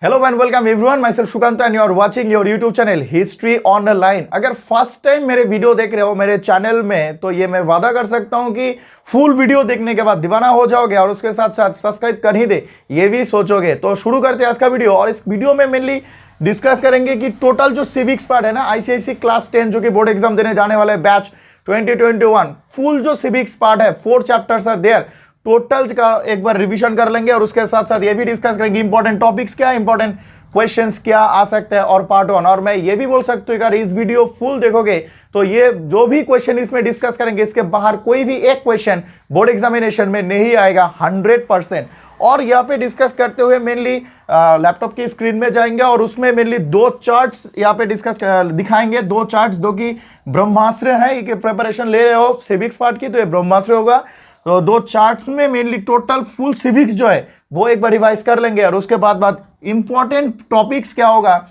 Hello and welcome everyone, myself Sukant and you are watching your YouTube channel history online. अगर first time मेरे video देख रहे हो मेरे चैनल में, तो ये मैं वादा कर सकता हूं कि फुल वीडियो देखने के बाद दीवाना हो जाओगे और उसके साथ साथ सब्सक्राइब कर ही दे ये भी सोचोगे। तो शुरू करते हैं आज का वीडियो। और इस वीडियो में मेनली डिस्कस करेंगे कि टोटल जो सिविक्स पार्ट है ना, आईसीआईसी क्लास 10 जो कि बोर्ड एग्जाम देने जाने वाले बैच 2021, फुल जो सिविक्स पार्ट है 4 चैप्टर्स आर देयर। टोटल का एक बार रिवीजन कर लेंगे और उसके साथ साथ ये भी डिस्कस करेंगे इंपॉर्टेंट टॉपिक्स क्या, इंपॉर्टेंट क्वेश्चंस क्या आ सकते हैं और पार्ट 1। और मैं ये भी बोल सकता हूं अगर इस वीडियो फुल देखोगे तो ये जो भी क्वेश्चन इसमें डिस्कस करेंगे इसके बाहर कोई भी एक क्वेश्चन बोर्ड एग्जामिनेशन में नहीं आएगा 100%। और यहाँ पे डिस्कस करते हुए मेनली लैपटॉप की स्क्रीन में जाएंगे और उसमें मेनली दो चार्ट्स यहाँ पे डिस्कस दिखाएंगे। दो चार्ट्स दो की ब्रह्मास्त्र है, ये प्रिपरेशन ले रहे हो सिविक्स पार्ट की तो ये ब्रह्मास्त्र होगा। तो दो चार्ट्स में मेनली टोटल फुल सिविक्स जो है वो एक बार रिवाइज कर लेंगे और उसके बाद इंपॉर्टेंट टॉपिक्स क्या होगा,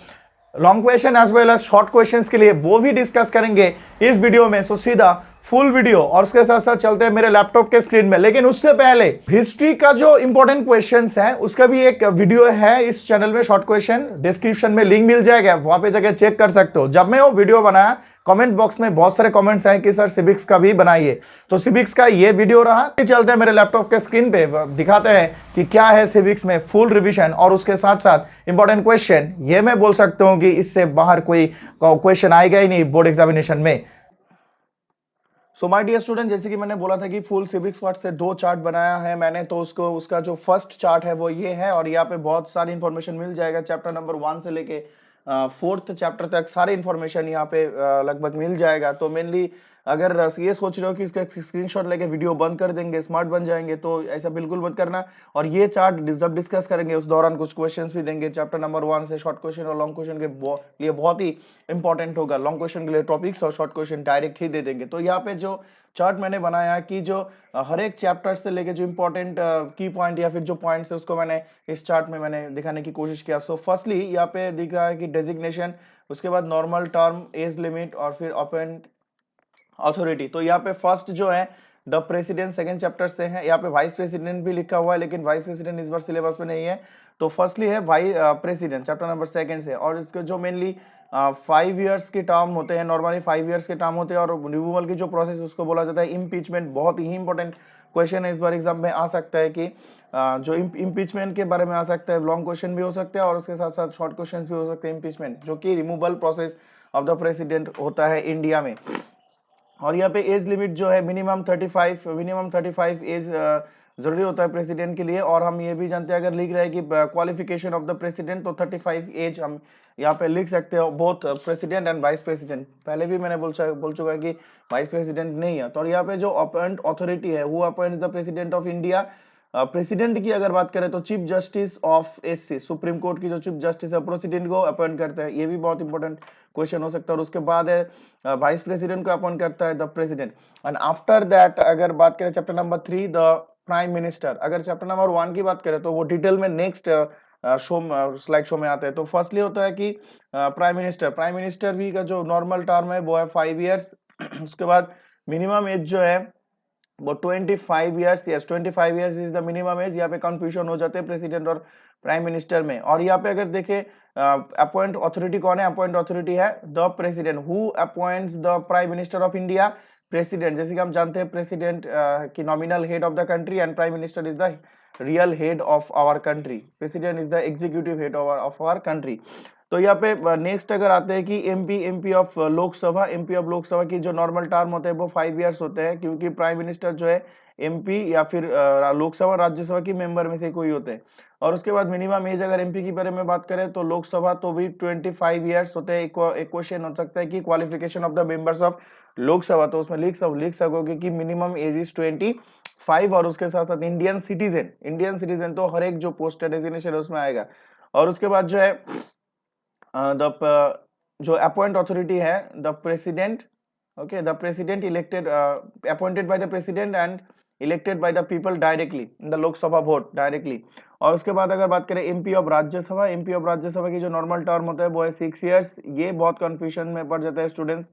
long question as well as short questions के लिए वो भी डिस्कस करेंगे इस वीडियो में। सो सीधा फुल वीडियो और उसके साथ साथ चलते हैं मेरे लैपटॉप के स्क्रीन में। लेकिन उससे पहले हिस्ट्री का जो इंपॉर्टेंट क्वेश्चंस है उसका भी एक वीडियो है इस चैनल में, शॉर्ट क्वेश्चन, डिस्क्रिप्शन में लिंक मिल जाएगा, वहां पे जाके चेक कर सकते हो। जब मैं वो वीडियो बनाया कमेंट बॉक्स में बहुत सारे कमेंट्स आए कि सर सिविक्स का भी बनाइए, तो सिविक्स का ये वीडियो रहा। चलते हैं मेरे लैपटॉप के स्क्रीन पे, दिखाते हैं कि क्या है सिविक्स में फुल रिवीजन और उसके साथ साथ इंपॉर्टेंट क्वेश्चन। ये मैं बोल सकता हूं कि इससे बाहर कोई क्वेश्चन आएगा ही नहीं बोर्ड एग्जामिनेशन में। सो माय डियर स्टूडेंट, जैसे कि मैंने बोला था कि फुल सिविक्स पार्ट से दो चार्ट बनाया है मैंने, तो उसका जो फर्स्ट चार्ट है वो ये है और यहाँ पे बहुत सारी इंफॉर्मेशन मिल जाएगा। चैप्टर नंबर 1 से लेके 4th चैप्टर तक सारी इंफॉर्मेशन यहाँ पे लगभग मिल जाएगा। तो मेनली अगर ये सोच रहे हो कि इसका स्क्रीनशॉट लेके वीडियो बंद कर देंगे, स्मार्ट बन जाएंगे, तो ऐसा बिल्कुल मत करना। और ये चार्ट जब डिस्कस करेंगे उस दौरान कुछ क्वेश्चंस भी देंगे चैप्टर नंबर 1 से, शॉर्ट क्वेश्चन और लॉन्ग क्वेश्चन के लिए बहुत ही इंपॉर्टेंट होगा। लॉन्ग क्वेश्चन के लिए टॉपिक्स और शॉर्ट क्वेश्चन डायरेक्ट ही दे देंगे। तो यहाँ पे जो चार्ट मैंने बनाया कि जो हर एक चैप्टर से लेके जो इंपॉर्टेंट की पॉइंट या फिर जो पॉइंट्स है उसको मैंने इस चार्ट में मैंने दिखाने की कोशिश किया। सो फर्स्टली यहाँ पे दिख रहा है कि डेजिग्नेशन, उसके बाद नॉर्मल टर्म, एज लिमिट और फिर अपॉइंट अथॉरिटी। तो यहाँ पे फर्स्ट जो है द प्रेसिडेंट सेकंड चैप्टर से है। यहाँ पे वाइस प्रेसिडेंट भी लिखा हुआ है लेकिन वाइस प्रेसिडेंट इस बार सिलेबस में नहीं है। तो फर्स्टली है वाइस प्रेसिडेंट चैप्टर नंबर 2 से, और इसके जो मेनली 5 इयर्स के टर्म होते हैं, नॉर्मली 5 इयर्स के टर्म होते हैं, और रिमूवल की जो प्रोसेस उसको बोला जाता है इम्पीचमेंट। बहुत ही इंपॉर्टेंट क्वेश्चन है, इस बार एग्जाम में आ सकता है कि जो इम्पीचमेंट के बारे में आ सकता है। लॉन्ग क्वेश्चन भी हो सकता है और उसके साथ साथ शॉर्ट क्वेश्चन भी हो सकते हैं। इम्पीचमेंट जो कि removal process of the president होता है इंडिया में। और यहाँ पे एज लिमिट जो है मिनिमम 35 एज जरूरी होता है प्रेसिडेंट के लिए। और हम ये भी जानते हैं अगर लिख रहे हैं कि क्वालिफिकेशन ऑफ द प्रेसिडेंट, तो 35 एज हम यहाँ पे लिख सकते हो, both president and vice president. पहले भी मैंने बोल चुका है कि वाइस प्रेसिडेंट नहीं है। तो यहाँ पे जो अपॉइंट अथॉरिटी है, who appoints the president of India. President की अगर बात करें तो chief justice of SC, supreme court की जो चीफ जस्टिस है प्रेसिडेंट को अपॉइंट करते हैं। ये भी बहुत इंपॉर्टेंट क्वेश्चन हो सकता है। और उसके बाद है वाइस प्रेसिडेंट को अपॉइंट करता है the president. And after that अगर बात करें chapter number 3 the prime minister. अगर चैप्टर नंबर 1 की बात करें तो वो डिटेल में नेक्स्ट स्लाइड शो में आते हैं। तो फर्स्टली होता है कि प्राइम मिनिस्टर भी का जो नॉर्मल टर्म है वो है 5 इयर्स। उसके बाद मिनिमम एज जो है वो 25 years, yes 25 years is the minimum age. यहाँ पे कंफ्यूजन हो जाते हैं प्रेसिडेंट और प्राइम मिनिस्टर में। और यहाँ पे अगर देखें अपॉइंट अथॉरिटी कौन है, अपॉइंट अथॉरिटी है the president who appoints the prime minister of India. President जैसे कि हम जानते हैं प्रेसिडेंट की nominal head of the country and prime minister is the real head of our country. President is the executive head of our country. तो यहाँ पे next अगर आते हैं कि MP of Lok Sabha. MP of Lok Sabha की जो नॉर्मल टर्म होते हैं वो 5 इयर्स होते हैं, क्योंकि प्राइम मिनिस्टर जो है एमपी या फिर लोकसभा राज्यसभा की मेंबर में से कोई होते हैं। और उसके बाद मिनिमम एज अगर एमपी की बारे में बात करें तो लोकसभा तो भी 25 इयर्स होते हैं। एक क्वेश्चन हो सकता है कि qualification of the members of Lok Sabha, तो उसमें लिख सकोगे कि मिनिमम एज इज 25। और उसके साथ साथ इंडियन सिटीजन तो हर एक जो पोस्ट डेजिग्नेशन है उसमें आएगा। और उसके बाद जो है जो अपॉइंट अथॉरिटी है the president, okay, the president elected appointed by the president and elected by the people directly in the Lok Sabha vote directly. और उसके बाद अगर बात करें एमपी ऑफ राज्यसभा की जो नॉर्मल टर्म होता है वो है 6 इयर्स। ये बहुत कंफ्यूजन में पड़ जाता है स्टूडेंट्स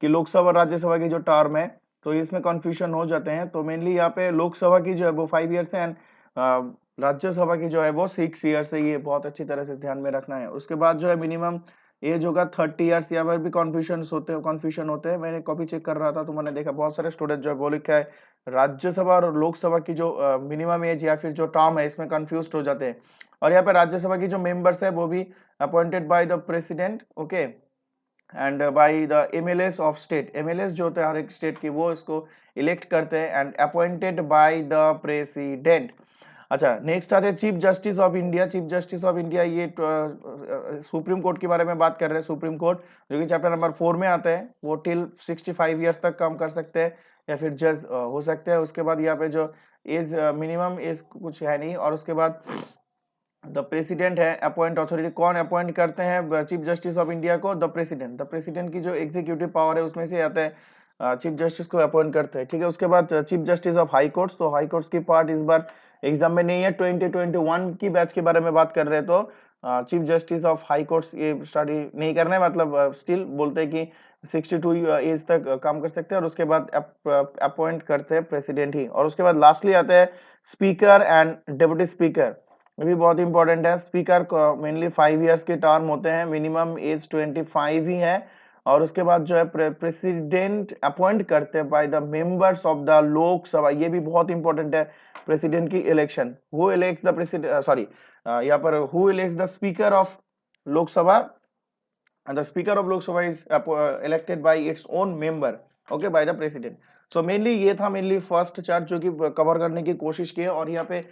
कि लोकसभा राज्यसभा की जो टर्म है, तो इसमें कंफ्यूजन हो जाते हैं। तो मेनली यहाँ पे लोकसभा की जो है वो 5 इयर्स है एंड राज्यसभा की जो है वो 6 ईयर्स है, ये बहुत अच्छी तरह से ध्यान में रखना है। उसके बाद जो है मिनिमम एज होगा 30 ईयर्स। यहाँ पर भी कन्फ्यूजन होते हैं, मैंने कॉपी चेक कर रहा था तो मैंने देखा बहुत सारे स्टूडेंट जो है वो लिखा है राज्यसभा और लोकसभा की जो मिनिमम एज या फिर जो टर्म है इसमें कंफ्यूज हो जाते हैं। और यहाँ पे राज्यसभा की जो मेंबर्स है वो भी appointed by the president, okay, and by the MLAs of state. MLAs जो होते हैं हर एक स्टेट की, वो इसको इलेक्ट करते हैं and appointed by the president. अच्छा, नेक्स्ट आते हैं chief justice of India. Chief justice of India ये सुप्रीम कोर्ट के बारे में बात कर रहे हैं। सुप्रीम कोर्ट जो कि चैप्टर नंबर 4 में आता है, वो टिल 65 ईयर्स तक काम कर सकते हैं या फिर जज हो सकते हैं। उसके बाद यहाँ पे जो एज मिनिमम एज कुछ है नहीं। और उसके बाद द प्रेसिडेंट है अपॉइंट अथॉरिटी। कौन अपॉइंट करते हैं चीफ जस्टिस ऑफ इंडिया को? The president. द प्रेसिडेंट की जो एग्जीक्यूटिव पावर है उसमें से आता है चीफ जस्टिस को अपॉइंट करते हैं, ठीक है। उसके बाद chief justice of high courts. तो हाई कोर्ट्स की पार्ट इस बार एग्जाम में नहीं है, 2021 की बैच के बारे में बात कर रहे हैं। तो chief justice of high courts ये स्टडी नहीं करना है, मतलब स्टिल बोलते हैं कि 62 एज तक काम कर सकते हैं। और उसके बाद अपॉइंट करते हैं प्रेसिडेंट ही। और उसके बाद लास्टली आता है स्पीकर एंड डेप्यूटी स्पीकर। ये भी बहुत इंपॉर्टेंट है। स्पीकर को मेनली 5 ईयर्स के टर्म होते हैं, मिनिमम एज 25 ही है। और उसके बाद जो है प्रेसिडेंट अपॉइंट करते हैं by the members of the Lok Sabha. ये भी बहुत इंपॉर्टेंट है, प्रेसिडेंट की election. Who elects the president, sorry यहाँ पर who elects the speaker of Lok Sabha? and the speaker of Lok Sabha is elected by its own member, okay, by the president. So mainly ये था mainly first chart जो कि cover करने की कोशिश की है। और यहाँ पे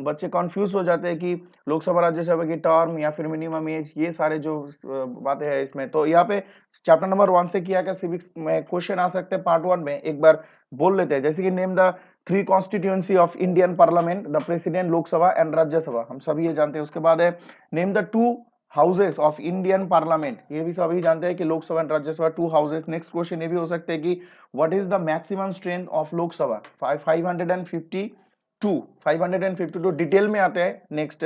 बच्चे कंफ्यूज हो जाते हैं कि लोकसभा राज्यसभा की टर्म या फिर मिनिमम एज, ये सारे जो बातें हैं इसमें। तो यहाँ पे चैप्टर नंबर 1 से किया क्या सिविक्स में क्वेश्चन आ सकते हैं पार्ट 1 में, एक बार बोल लेते हैं। जैसे कि name the 3 constituency of Indian parliament, the president, Lok Sabha and Rajya Sabha, हम सभी ये जानते हैं। उसके बाद है name the 2 houses of Indian parliament, ये भी सभी जानते हैं कि Lok Sabha and Rajya Sabha 2 houses. Next question ये भी हो सकते हैं कि what is the maximum strength of Lok Sabha? 552 detail में आते हैं नेक्स्ट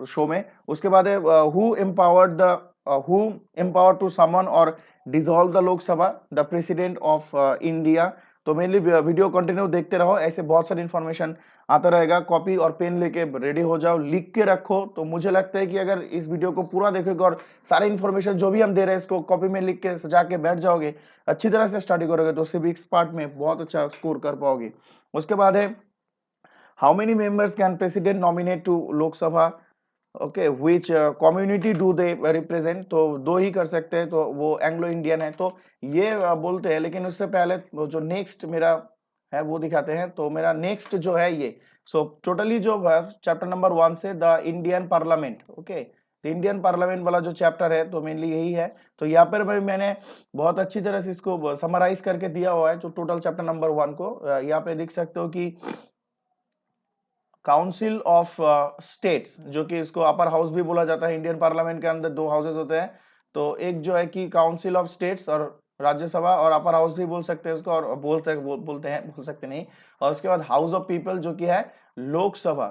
शो में। उसके बाद है हु एम्पावर्ड टू समन और dissolve the Lok Sabha? The president of India. तो मेनली वीडियो कंटिन्यू देखते रहो, ऐसे बहुत सारी इंफॉर्मेशन आता रहेगा। कॉपी और पेन लेके रेडी हो जाओ, लिख के रखो। तो मुझे लगता है कि अगर इस वीडियो को पूरा देखोगे और सारे इंफॉर्मेशन जो भी हम दे रहे हैं इसको कॉपी में लिख के सजा के बैठ जाओगे, अच्छी तरह से स्टडी करोगे, तो सिविक्स पार्ट में बहुत अच्छा स्कोर कर पाओगे। उसके बाद है how many members can president nominate to Lok Sabha, okay, which community do they represent? तो 2 ही कर सकते हैं, तो वो एंग्लो इंडियन है, तो ये बोलते हैं। लेकिन उससे पहले जो नेक्स्ट मेरा है वो दिखाते हैं। तो मेरा नेक्स्ट जो है ये, सो टोटली जो चैप्टर नंबर 1 से the Indian parliament, okay, Indian parliament वाला जो चैप्टर है तो मेनली यही है। तो यहाँ पर भाई मैंने बहुत अच्छी तरह से इसको समराइज करके दिया हुआ है, जो टोटल चैप्टर नंबर 1 को। यहाँ पे देख सकते हो कि काउंसिल ऑफ स्टेट्स, जो कि इसको अपर हाउस भी बोला जाता है। इंडियन पार्लियामेंट के अंदर 2 हाउसेस होते हैं, तो एक जो है कि काउंसिल ऑफ स्टेट्स और राज्यसभा, और अपर हाउस भी बोल सकते हैं उसको, और बोल सकते नहीं। और उसके बाद हाउस ऑफ पीपल जो कि है लोकसभा।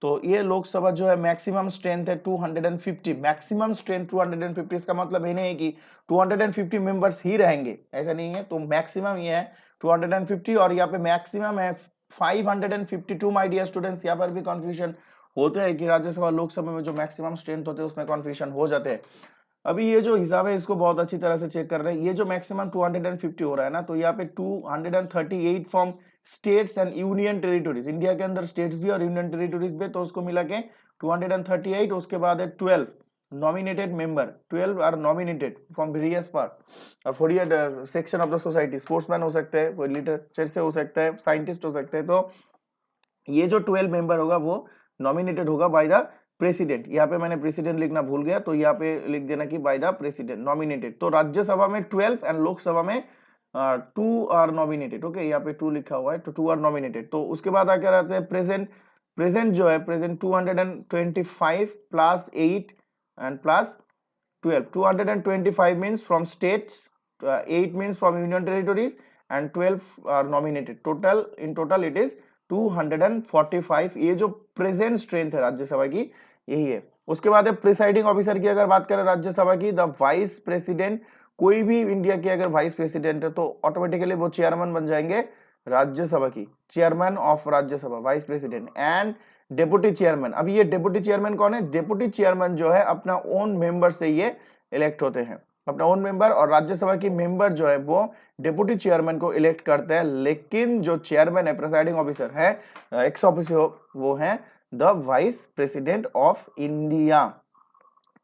तो ये लोकसभा जो है मैक्सिमम स्ट्रेंथ है 250, मैक्सिमम स्ट्रेंथ 250। इसका मतलब ये नहीं है कि 250 मेंबर्स ही रहेंगे, ऐसा नहीं है। तो मैक्सिमम ये है 250, और यहाँ पे मैक्सिमम है 552। माय डियर स्टूडेंट्स, यहाँ पर भी कंफ्यूजन होते हैं कि राज्यसभा लोकसभा में जो मैक्सिमम स्ट्रेंथ होते हैं उसमें कंफ्यूजन हो जाते हैं। अभी ये जो हिसाब है इसको बहुत अच्छी तरह से चेक कर रहे हैं। ये जो मैक्सिमम 250 हो रहा है ना, तो यहाँ पे 238 from states and union territories, India के अंदर स्टेट्स भी और यूनियन टेरिटोरीज भी, तो उसको मिला के 238। उसके बाद है 12 nominated member, 12 are nominated from various part और 48 section of the society। Sportsman हो सकते हैं, कोई लिटरेचर से हो सकता है, साइंटिस्ट हो सकते हैं। तो ये जो 12 मेंबर होगा वो नॉमिनेटेड होगा बाय द प्रेसिडेंट। यहाँ पे मैंने प्रेसिडेंट लिखना भूल गया, तो यहाँ पे लिख देना कि बाय द प्रेसिडेंट नॉमिनेटेड। तो राज्यसभा में 12 एंड लोकसभा में 2 आर नॉमिनेटेड, ओके, यहाँ पे 2 लिखा हुआ है, तो 2 आर नॉमिनेटेड। तो उसके बाद आके रहते हैं प्रेजेंट जो है, present 225 plus 8 and plus 12। 225 means from states, 8 means from union territories, and 12 are nominated। total in total it is 245। ये जो प्रेजेंट स्ट्रेंथ है राज्यसभा की यही है। उसके बाद है प्रिसाइडिंग ऑफिसर की अगर बात करें राज्यसभा की, द वाइस प्रेसिडेंट। कोई भी इंडिया के अगर वाइस प्रेसिडेंट है तो ऑटोमेटिकली वो चेयरमैन बन जाएंगे राज्यसभा की, chairman of Rajya Sabha, vice president and deputy chairman. अभी ये डेप्यूटी चेयरमैन कौन है? डेप्यूटी चेयरमैन जो है अपना ओन मेंबर से ये इलेक्ट होते हैं, अपना ओन मेंबर, और राज्यसभा की मेंबर जो है वो डेप्यूटी चेयरमैन को इलेक्ट करते हैं, लेकिन जो चेयरमैन है, प्रेसाइडिंग ऑफिसर है एक्स ऑफिसियो, वो है the vice president of India.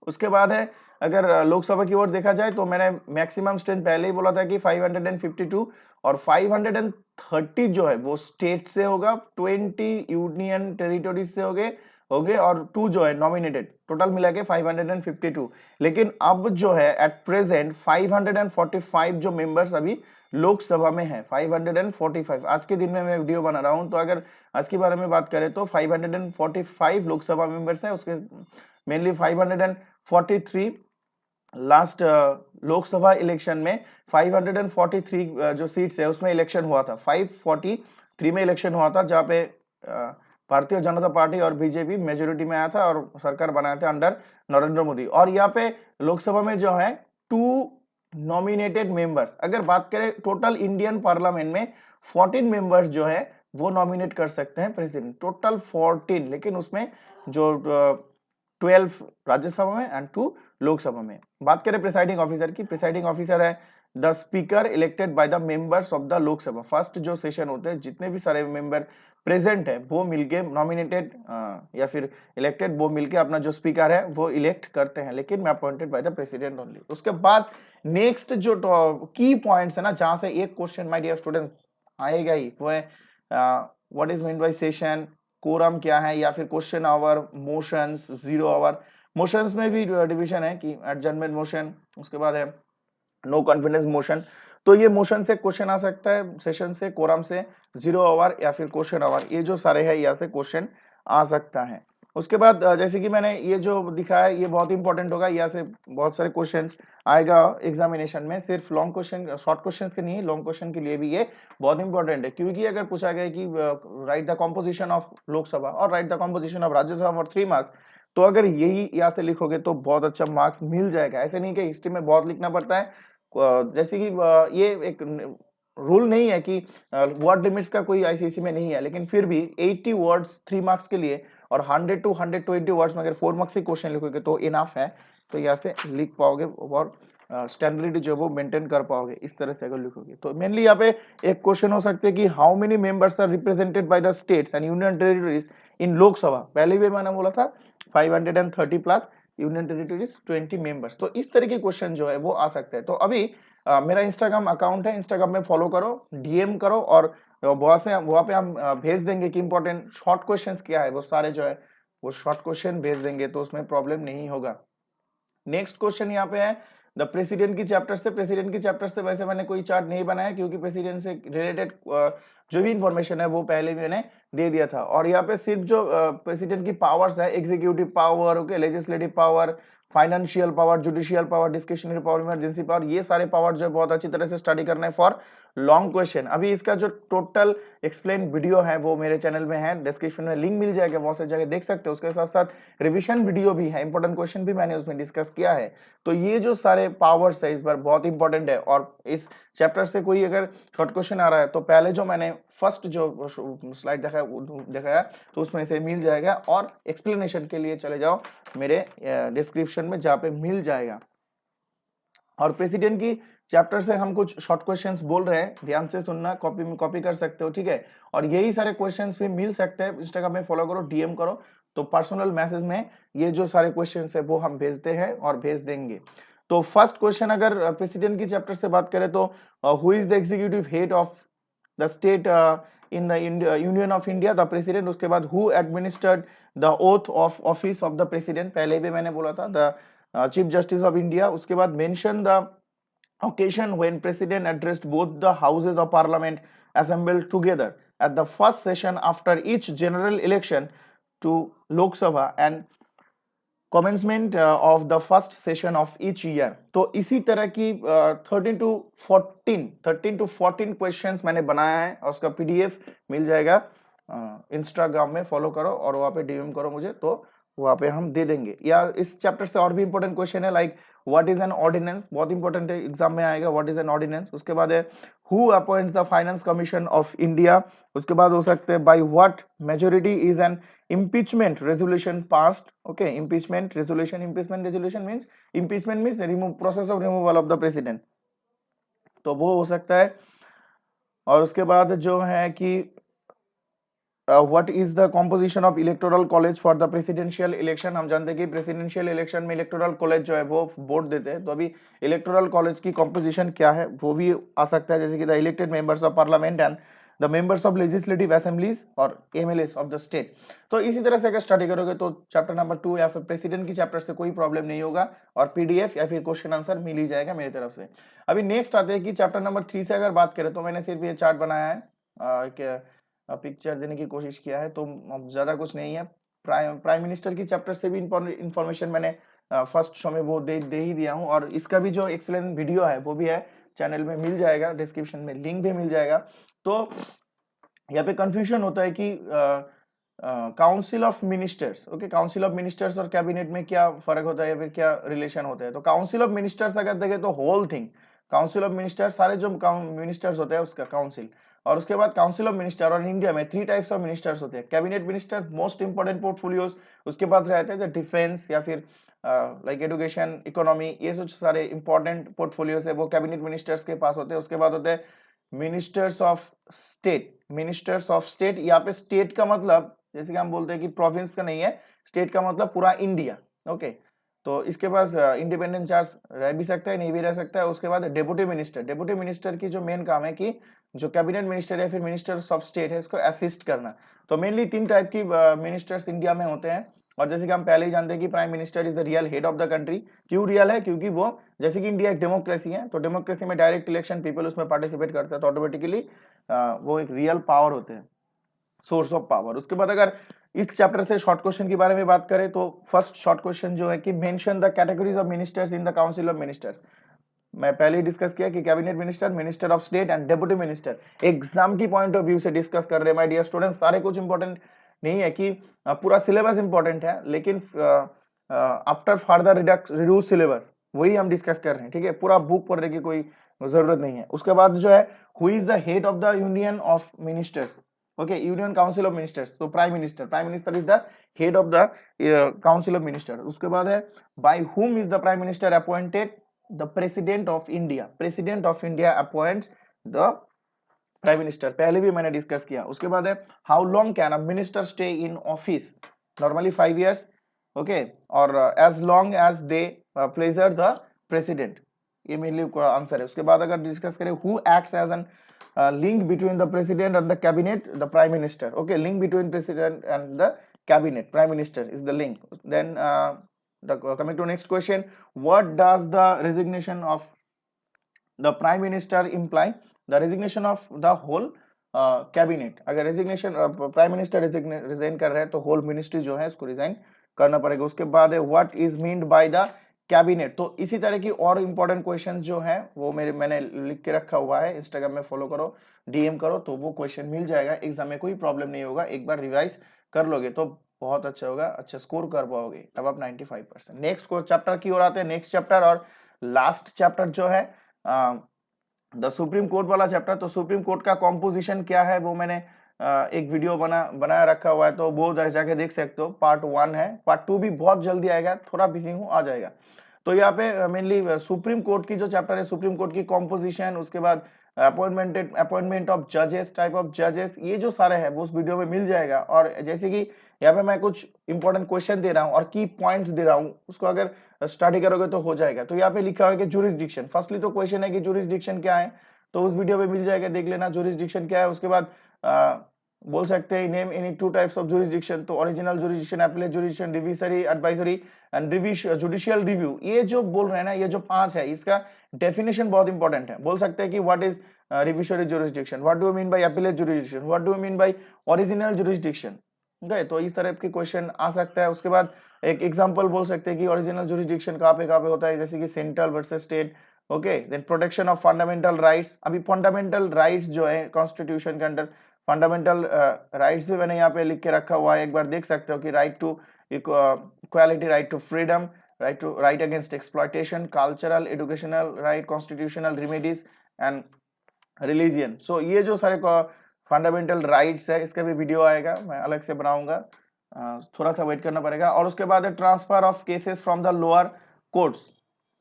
उसके बाद है, अगर लोकसभा की ओर देखा जाए तो मैंने मैक्सिमम स्ट्रेंथ पहले ही बोला था कि 552, और 530 जो है वो स्टेट से होगा, 20 यूनियन टेरिटोरीज से होगे और 2 जो है नॉमिनेटेड, टोटल मिला के 552। लेकिन अब जो है एट प्रेजेंट 545 जो मेंबर्स अभी लोकसभा में है, 545। आज के दिन में मैं वीडियो बना रहा हूं, तो अगर आज के बारे में बात करें तो 545 लोकसभा मेंबर्स हैं, उसके मेनली 543 लास्ट लोकसभा इलेक्शन में 543 जो सीट्स है उसमें इलेक्शन हुआ था, 543 में इलेक्शन हुआ था, जहां पे भारतीय जनता पार्टी और बीजेपी मेजोरिटी में आया था और सरकार बनाया था अंडर नरेंद्र मोदी। और यहाँ पे लोकसभा में जो है 2 नॉमिनेटेड मेंबर्स, अगर बात करें टोटल इंडियन पार्लियामेंट में 14 मेंबर्स जो है वो नॉमिनेट कर सकते हैं प्रेसिडेंट, टोटल 14, लेकिन उसमें जो 12 राज्यसभा में एंड 2 लोकसभा में। बात करें प्रिसाइडिंग ऑफिसर की, प्रिसाइडिंग ऑफिसर है the speaker elected by the members of the Lok Sabha. First जो सेशन होते हैं, जितने भी सारे मेंबर प्रेजेंट है वो मिलके नॉमिनेटेड या फिर इलेक्टेड, वो मिलके अपना जो स्पीकर है वो इलेक्ट करते हैं, लेकिन मैं appointed by the president only. उसके बाद नेक्स्ट जो की पॉइंट्स है ना, जहां से एक क्वेश्चन माय डियर स्टूडेंट आएगा ही, वो है what is mean by session, quorum क्या है, या फिर question hour, motions, zero hour. Motions में भी डिवीजन है कि एडजर्नमेंट मोशन, उसके बाद है नो कॉन्फिडेंस मोशन। तो ये मोशन से क्वेश्चन आ सकता है, सेशन से, कोरम से, जीरो आवर या फिर क्वेश्चन आवर, ये जो सारे हैं यहाँ से क्वेश्चन आ सकता है। उसके बाद जैसे कि मैंने ये जो दिखाया है ये बहुत इंपॉर्टेंट होगा, यहाँ से बहुत सारे क्वेश्चंस आएगा एग्जामिनेशन में, सिर्फ लॉन्ग क्वेश्चन, शॉर्ट क्वेश्चंस के नहीं, लॉन्ग क्वेश्चन के लिए भी ये बहुत इंपॉर्टेंट है। क्योंकि अगर पूछा गया कि write the composition of Lok Sabha और write the composition of Rajya Sabha for 3 marks, तो अगर यही यहाँ से लिखोगे तो बहुत अच्छा मार्क्स मिल जाएगा। ऐसे नहीं कि हिस्ट्री में बहुत लिखना पड़ता है, जैसे कि ये एक रूल नहीं है कि वर्ड लिमिट्स का कोई आईसीएसई में नहीं है, लेकिन फिर भी 80 वर्ड्स 3 मार्क्स के लिए और 100 टू 120 वर्ड्स में अगर 4 मार्क्स की क्वेश्चन लिखोगे तो इनफ है, तो यहाँ से लिख पाओगे और स्टेबिलिटी जो है वो मेंटेन कर पाओगे, इस तरह से अगर लिखोगे। तो मेनली यहाँ पे एक क्वेश्चन हो सकते हैं कि how many members are represented by the states and union territories in Lok Sabha. पहले भी मैंने बोला था 530 प्लस यूनियन टेरिटरीज 20 मेंबर्स। तो इस तरह के क्वेश्चन जो है वो आ सकते हैं। तो अभी मेरा इंस्टाग्राम अकाउंट है, इंस्टाग्राम में फॉलो करो, डीएम करो, और वहां से वहां पे हम भेज देंगे कि इंपॉर्टेंट शॉर्ट क्वेश्चंस क्या है, वो सारे जो है वो शॉर्ट क्वेश्चन भेज देंगे, तो उसमें प्रॉब्लम नहीं होगा। नेक्स्ट क्वेश्चन यहाँ पे है द प्रेसिडेंट की चैप्टर से। प्रेसिडेंट की चैप्टर से वैसे मैंने कोई चार्ट नहीं बनाया, क्योंकि प्रेसिडेंट से रिलेटेड जो भी इंफॉर्मेशन है वो पहले भी मैंने दे दिया था। और यहाँ पे सिर्फ जो प्रेसिडेंट की पावर्स है, executive power, okay, legislative power, financial power, judicial power, discretionary power, emergency power, ये सारे पावर जो है बहुत अच्छी तरह से स्टडी करना है फॉर लॉन्ग क्वेश्चन। अभी इसका जो टोटल एक्सप्लेन वीडियो है वो मेरे चैनल में है, डिस्क्रिप्शन में लिंक मिल जाएगा, वहां से जाके देख सकते हो। उसके साथ साथ रिविजन वीडियो भी है, इंपॉर्टेंट क्वेश्चन भी मैंने उसमें डिस्कस किया है। तो ये जो सारे पावर्स है इस बार बहुत इंपॉर्टेंट है, और इस चैप्टर से कोई अगर शॉर्ट क्वेश्चन आ रहा है तो पहले जो मैंने फर्स्ट जो स्लाइड दिखाया तो उसमें से मिल जाएगा, और एक्सप्लेनेशन के लिए चले जाओ मेरे डिस्क्रिप्शन में, जहाँ पे मिल जाएगा। और प्रेसिडेंट की चैप्टर से हम कुछ शॉर्ट क्वेश्चंस बोल रहे हैं, ध्यान से सुनना, कॉपी कर सकते हो, ठीक है। और यही सारे क्वेश्चंस भी मिल सकते हैं, इंस्टाग्राम में फॉलो करो, डीएम करो, तो पर्सनल मैसेज में ये जो सारे क्वेश्चंस है वो हम भेजते हैं और भेज देंगे। तो फर्स्ट क्वेश्चन अगर प्रेसिडेंट की चैप्टर से बात करें तो who is the executive head of the state in the union of India, the president. उसके बाद who administered the oath of office of the president, पहले भी मैंने बोला था, the chief justice of India. उसके बाद mention the occasion when president addressed both the houses of parliament assembled together at the first session after each general election to Lok Sabha and commencement of the first session of each year। तो इसी तरह की 13 to 14 questions मैंने बनाया है, और उसका PDF मिल जाएगा। इंस्टाग्राम में फॉलो करो और वहां पे डीएम करो मुझे, तो वहां पे हम दे देंगे। या इस चैप्टर से और भी इंपॉर्टेंट क्वेश्चन है like what is an ordinance, बहुत इंपॉर्टेंट है, एग्जाम में आएगा व्हाट इज एन ऑर्डिनेंस। उसके बाद है who appoints the finance commission of India. उसके बाद हो सकते हैं by what majority is an impeachment resolution passed, okay, impeachment resolution means impeachment means remove process of removal of the president, तो वो हो सकता है। और उसके बाद जो है कि what is the composition of electoral college for the presidential election. हम जानते हैं कि प्रेसिडेंशियल इलेक्शन में इलेक्टोरल कॉलेज जो है वो वोट देते हैं, तो अभी इलेक्टोरल कॉलेज की कॉम्पोजिशन क्या है वो भी आ सकता है, जैसे कि the elected members of parliament and the members of legislative assemblies और एमएलएस ऑफ द स्टेट। तो इसी तरह से अगर स्टडी करोगे तो चैप्टर नंबर 2 या फिर प्रेसिडेंट की चैप्टर से कोई प्रॉब्लम नहीं होगा, और पीडीएफ या फिर क्वेश्चन आंसर मिल ही जाएगा मेरी तरफ से। अभी नेक्स्ट आते हैं कि चैप्टर नंबर 3 से अगर बात करें तो मैंने सिर्फ ये चार्ट बनाया है, पिक्चर देने की कोशिश किया है, तो ज्यादा कुछ नहीं है। प्राइम मिनिस्टर की चैप्टर से भी इंफॉर्मेशन मैंने फर्स्ट शो में वो दे ही दिया हूँ, और इसका भी जो एक्सप्लेन वीडियो है वो भी है चैनल में, मिल जाएगा, डिस्क्रिप्शन में लिंक भी मिल जाएगा। तो यहाँ पे कंफ्यूजन होता है कि council of ministers, okay, council of ministers और कैबिनेट में क्या फर्क होता है या फिर क्या रिलेशन होता है। तो काउंसिल ऑफ मिनिस्टर्स अगर देखें तो whole thing, council of minister सारे जो मिनिस्टर्स होते हैं उसका काउंसिल। और उसके बाद काउंसिल ऑफ मिनिस्टर, और इंडिया में 3 टाइप्स ऑफ मिनिस्टर्स होते हैं। Cabinet minister most important portfolios उसके पास रहते हैं, जो डिफेंस या फिर लाइक एजुकेशन, इकोनॉमी, ये जो सारे इंपॉर्टेंट पोर्टफोलियोज है वो कैबिनेट मिनिस्टर्स के पास होते हैं। उसके बाद होते हैं ministers of state. Ministers of state, यहाँ पे स्टेट का मतलब जैसे कि हम बोलते हैं कि प्रोविंस का नहीं है, स्टेट का मतलब पूरा इंडिया, ओके। तो इसके पास इंडिपेंडेंट चार्ज रह भी सकता है, नहीं भी रह सकता है। उसके बाद डेप्यूटी मिनिस्टर, डेप्यूटी मिनिस्टर की जो मेन काम है कि जो कैबिनेट मिनिस्टर या फिर मिनिस्टर्स ऑफ स्टेट है इसको असिस्ट करना। तो मेनली 3 टाइप की मिनिस्टर्स इंडिया में होते हैं। और जैसे कि हम पहले ही जानते हैं कि prime minister is the real head of the country. क्यों रियल है? क्योंकि वो, जैसे कि इंडिया एक डेमोक्रेसी है, तो डेमोक्रेसी में डायरेक्ट इलेक्शन, पीपल उसमें पार्टिसिपेट करते हैं, तो ऑटोमेटिकली वो एक रियल पावर होते हैं, सोर्स ऑफ पावर। उसके बाद अगर इस चैप्टर से शॉर्ट क्वेश्चन के बारे में बात करें तो फर्स्ट शॉर्ट क्वेश्चन जो है कि mention the categories of ministers in the council of ministers. मैं पहले ही डिस्कस किया कि cabinet minister, minister of state and deputy minister. Exam की पॉइंट ऑफ व्यू से डिस्कस कर रहे हैं माय डियर स्टूडेंट्स, सारे कुछ इंपॉर्टेंट नहीं है कि पूरा सिलेबस इंपॉर्टेंट है, लेकिन आफ्टर फर्दर रिड्यूस सिलेबस वही हम डिस्कस कर रहे हैं, ठीक है, पूरा बुक पढ़ने की कोई जरूरत नहीं है। उसके बाद जो है who is the head of the union of ministers, okay, union council of ministers, तो prime minister is the head of the council of minister. उसके बाद है by whom is the prime minister appointed, the president of India, president of India appoints the prime minister, पहले भी मैंने discuss किया। उसके बाद है how long can a minister stay in office, normally 5 years, okay, और as long as they pleasure the president, ये mainly answer है। उसके बाद अगर डिस्कस करें who acts as an link between the president and the cabinet, the prime minister, okay, link between president and the cabinet, prime minister is the link. Then coming to next question, what does the resignation of the prime minister imply? The resignation of the whole cabinet, अगर resignation prime minister resign कर रहे हैं तो whole ministry जो है उसको resign करना पड़ेगा। उसके बाद है what is meant by the cabinet. तो इसी तरह की और इंपॉर्टेंट क्वेश्चन जो है वो मैंने लिख के रखा हुआ है, इंस्टाग्राम में फॉलो करो, डीएम करो, तो वो क्वेश्चन मिल जाएगा। एग्जाम में कोई प्रॉब्लम नहीं होगा, एक बार रिवाइज कर लोगे तो बहुत अच्छा होगा, अच्छा स्कोर कर पाओगे, तब आप 95%। नेक्स्ट चैप्टर की ओर आते हैं, नेक्स्ट चैप्टर और लास्ट चैप्टर जो है द सुप्रीम कोर्ट वाला चैप्टर। तो सुप्रीम कोर्ट का कॉम्पोजिशन क्या है वो मैंने एक वीडियो बनाया रखा हुआ है, तो वो जाके देख सकते हो। पार्ट 1 है, पार्ट 2 भी बहुत जल्दी आएगा, थोड़ा बिजी हूँ, आ जाएगा। तो यहाँ पे मेनली सुप्रीम कोर्ट की जो चैप्टर है, सुप्रीम कोर्ट की कॉम्पोजिशन, उसके बाद अपॉइंटमेंट ऑफ जजेस, टाइप ऑफ जजेस, ये जो सारे हैं वो उस वीडियो में मिल जाएगा। और जैसे कि यहाँ पे मैं कुछ इंपॉर्टेंट क्वेश्चन दे रहा हूँ और की पॉइंट्स दे रहा हूँ, उसको अगर स्टडी करोगे तो हो जाएगा। तो यहाँ पे लिखा है कि जुरिस्डिक्शन, फर्स्टली तो क्वेश्चन है कि जुरिस्डिक्शन क्या है, तो उस वीडियो में मिल जाएगा, देख लेना जुरिस्डिक्शन क्या है। उसके बाद बोल सकते हैं name any 2 types of jurisdiction, तो ओरिजिनल जुरिस्डिक्शन, अपीलेट जुरिस्डिक्शन, डिविजरी, एडवाइजरी एंड जुडिशियल रिव्यू। ये जो बोल रहे हैं ना, ये जो 5 है, इसका डेफिनेशन बहुत इंपॉर्टेंट है। बोल सकते हैं कि what is revisory jurisdiction, what do you mean by appellate jurisdiction, what do you mean by original jurisdiction, गए, तो इस तरह के क्वेश्चन आ सकता है। उसके बाद एक एग्जांपल बोल सकते हैं कि ओरिजिनल जुरिस्डिक्शन कहाँ पे होता है, जैसे कि central versus state, okay. Then protection of fundamental rights, अभी फंडामेंटल राइट्स जो है कॉन्स्टिट्यूशन के अंडर, फंडामेंटल राइट्स भी मैंने यहाँ पे लिख के रखा हुआ है, एक बार देख सकते हो कि right to equality, right to freedom, right against exploitation, cultural, educational right, constitutional remedies and religion. So ये जो सारे फंडामेंटल राइट्स है इसका भी वीडियो आएगा, मैं अलग से बनाऊंगा, थोड़ा सा वेट करना पड़ेगा. और उसके बाद transfer of cases from the lower courts,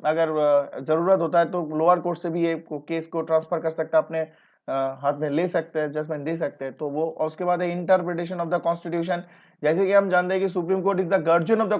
अगर जरूरत होता है तो लोअर कोर्ट से भी ये केस को ट्रांसफर कर सकता है, अपने हाथ में ले सकते हैं, जजमेंट दे सकते हैं. तो वो, और उसके बाद इंटरप्रिटेशन ऑफ द कॉन्स्टिट्यूशन. जैसे कि हम जानते हैं कि Supreme Court is the guardian of the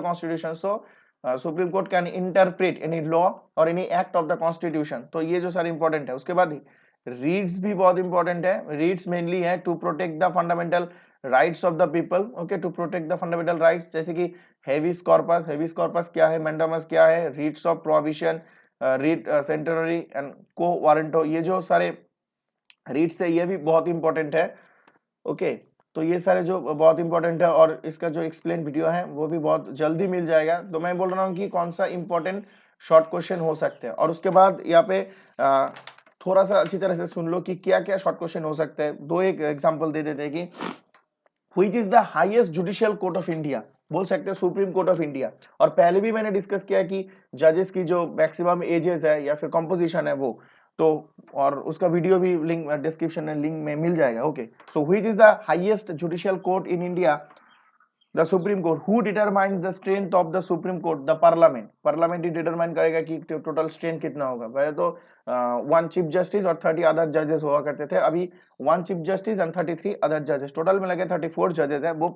constitution. So Supreme Court can interpret any law और any act of the constitution. तो ये जो सारे इंपॉर्टेंट है. उसके बाद रीड्स भी बहुत इंपॉर्टेंट है. रीड्स मेनली है to protect the fundamental rights of the people. Okay, to protect the fundamental rights, जैसे कि हेविस कॉर्पस क्या है, मैंडामस क्या है, writs of prohibition, writ certiorari and quo warranto, ये जो सारे रीट्स है ये भी बहुत इंपॉर्टेंट है. ओके, तो ये सारे जो बहुत इंपॉर्टेंट है, और इसका जो एक्सप्लेन वीडियो है वो भी बहुत जल्दी मिल जाएगा. तो मैं बोल रहा हूँ कि कौन सा इंपॉर्टेंट शॉर्ट क्वेश्चन हो सकते हैं. और उसके बाद यहाँ पे थोड़ा सा अच्छी तरह से सुन लो कि क्या क्या शॉर्ट क्वेश्चन हो सकते हैं. दो एक एग्जांपल दे देते हैं कि which is the highest judicial court of India, बोल सकते हैं सुप्रीम कोर्ट ऑफ इंडिया. और पहले भी मैंने डिस्कस किया कि जजेस की जो मैक्सिमम एजेस है या फिर कंपोजिशन है वो, तो और उसका वीडियो भी लिंक डिस्क्रिप्शन में लिंक में मिल जाएगा. Okay, so which is the highest judicial court in India, the supreme court. Who determines the strength of the supreme court, the parliament he determine करेगा कि टोटल स्ट्रेंथ कितना होगा. पहले तो 1 चीफ जस्टिस और 30 अदर जजेस हुआ करते थे. अभी 1 चीफ जस्टिस एंड 33 अदर जजेस, टोटल में लगे 34 जजेस है. वो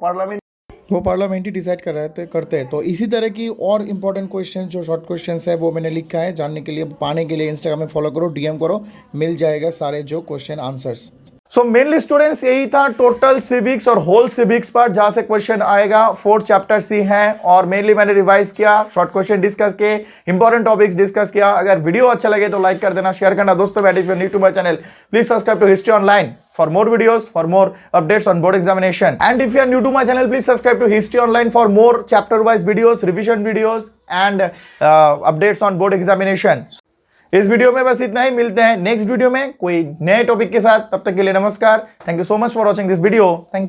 पार्लियामेंट ही डिसाइड करते हैं. तो इसी तरह की और इंपॉर्टेंट क्वेश्चन जो शॉर्ट क्वेश्चन है वो मैंने लिखा है. जानने के लिए, पाने के लिए इंस्टाग्राम में फॉलो करो, डीएम करो, मिल जाएगा सारे जो question answers. So mainly students यही था टोटल सिविक्स और होल सिविक्स पर, जहां से क्वेश्चन आएगा. 4 चैप्टर्स ही हैं और मेनली मैंने रिवाइज किया, शॉर्ट क्वेश्चन डिस्कस किए, इंपॉर्टेंट टॉपिक्स डिस्कस किया. अगर वीडियो अच्छा लगे तो लाइक कर देना, शेयर करना दोस्तों. If you new to my channel, please subscribe to history online for more videos, for more updates on board examination. And if you are new to my channel, please subscribe to History Online for more chapter wise videos, revision videos and updates on board examination. इस video में बस इतना ही. मिलते हैं next video में कोई नए topic के साथ. तब तक के लिए नमस्कार. Thank you so much for watching this video. Thank you.